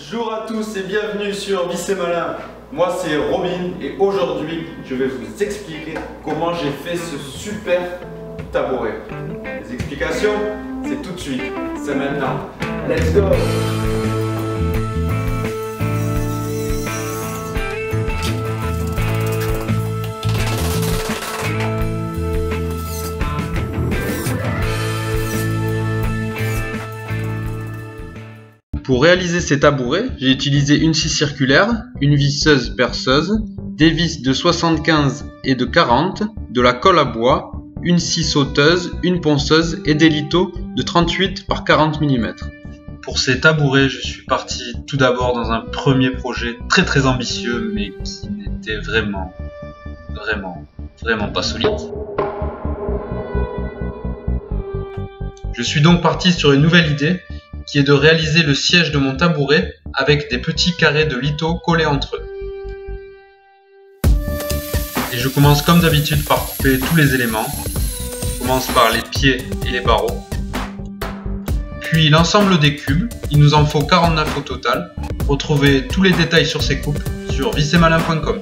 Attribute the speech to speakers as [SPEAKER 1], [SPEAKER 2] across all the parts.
[SPEAKER 1] Bonjour à tous et bienvenue sur Vie c'est malin. Moi c'est Robin et aujourd'hui je vais vous expliquer comment j'ai fait ce super tabouret. Les explications, c'est tout de suite, c'est maintenant. Let's go! Pour réaliser ces tabourets, j'ai utilisé une scie circulaire, une visseuse perceuse, des vis de 75 et de 40, de la colle à bois, une scie sauteuse, une ponceuse et des lithos de 38 par 40 mm. Pour ces tabourets, je suis parti tout d'abord dans un premier projet très ambitieux mais qui n'était vraiment pas solide. Je suis donc parti sur une nouvelle idée qui est de réaliser le siège de mon tabouret avec des petits carrés de lithos collés entre eux. Et je commence comme d'habitude par couper tous les éléments. Je commence par les pieds et les barreaux. Puis l'ensemble des cubes, il nous en faut 49 au total. Retrouvez tous les détails sur ces coupes sur vicesmalin.com.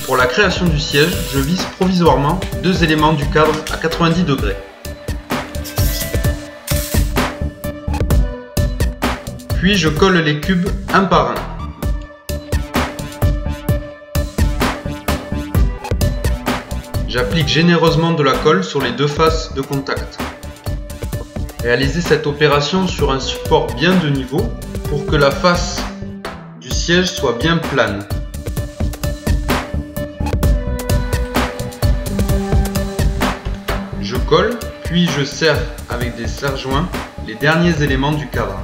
[SPEAKER 1] Pour la création du siège, je visse provisoirement deux éléments du cadre à 90 degrés. Puis je colle les cubes un par un. J'applique généreusement de la colle sur les deux faces de contact. Réalisez cette opération sur un support bien de niveau pour que la face du siège soit bien plane. Je colle, puis je serre avec des serre-joints les derniers éléments du cadre.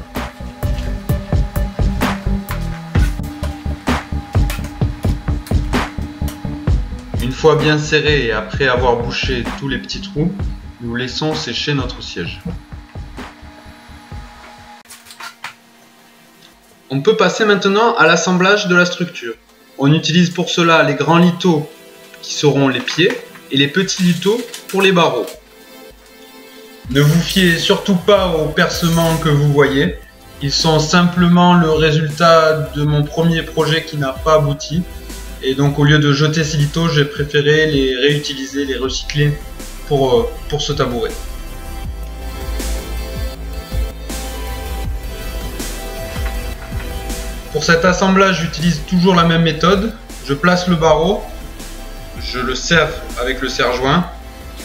[SPEAKER 1] Une fois bien serré et après avoir bouché tous les petits trous, nous laissons sécher notre siège. On peut passer maintenant à l'assemblage de la structure. On utilise pour cela les grands lithos qui seront les pieds et les petits lithos pour les barreaux. Ne vous fiez surtout pas aux percements que vous voyez. Ils sont simplement le résultat de mon premier projet qui n'a pas abouti. Et donc au lieu de jeter ces lithos, j'ai préféré les réutiliser, les recycler pour ce tabouret. Pour cet assemblage, j'utilise toujours la même méthode. Je place le barreau, je le serre avec le serre-joint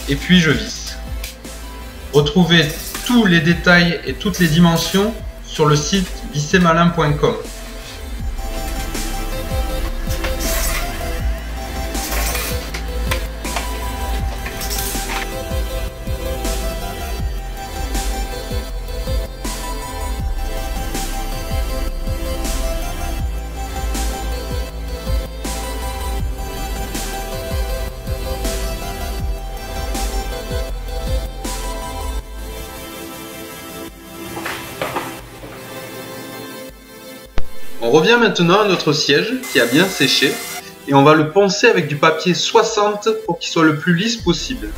[SPEAKER 1] et puis je visse. Retrouvez tous les détails et toutes les dimensions sur le site vicesmalin.com. On revient maintenant à notre siège qui a bien séché et on va le poncer avec du papier 60 pour qu'il soit le plus lisse possible.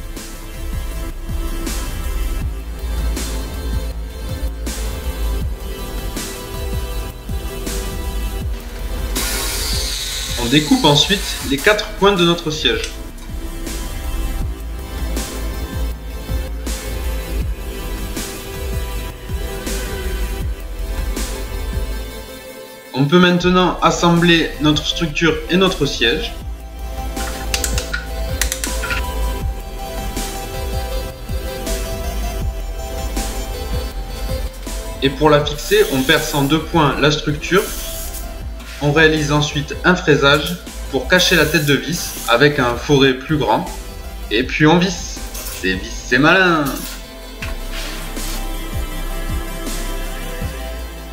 [SPEAKER 1] On découpe ensuite les 4 points de notre siège. On peut maintenant assembler notre structure et notre siège. Et pour la fixer, on perce en 2 points la structure. On réalise ensuite un fraisage pour cacher la tête de vis avec un foret plus grand. Et puis on visse. C'est malin!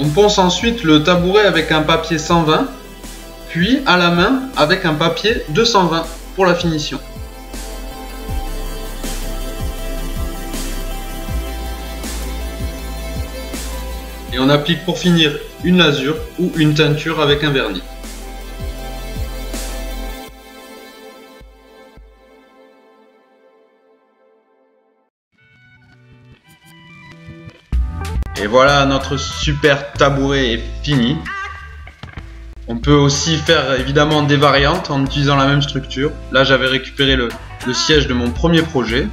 [SPEAKER 1] On ponce ensuite le tabouret avec un papier 120, puis à la main avec un papier 220 pour la finition. Et on applique pour finir une lasure ou une teinture avec un vernis. Et voilà, notre super tabouret est fini. On peut aussi faire évidemment des variantes en utilisant la même structure. Là, j'avais récupéré le siège de mon premier projet.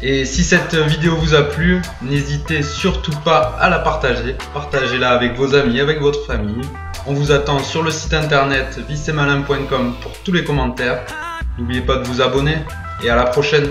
[SPEAKER 1] Et si cette vidéo vous a plu, n'hésitez surtout pas à la partager. Partagez-la avec vos amis, avec votre famille. On vous attend sur le site internet vicesmalin.com pour tous les commentaires. N'oubliez pas de vous abonner et à la prochaine.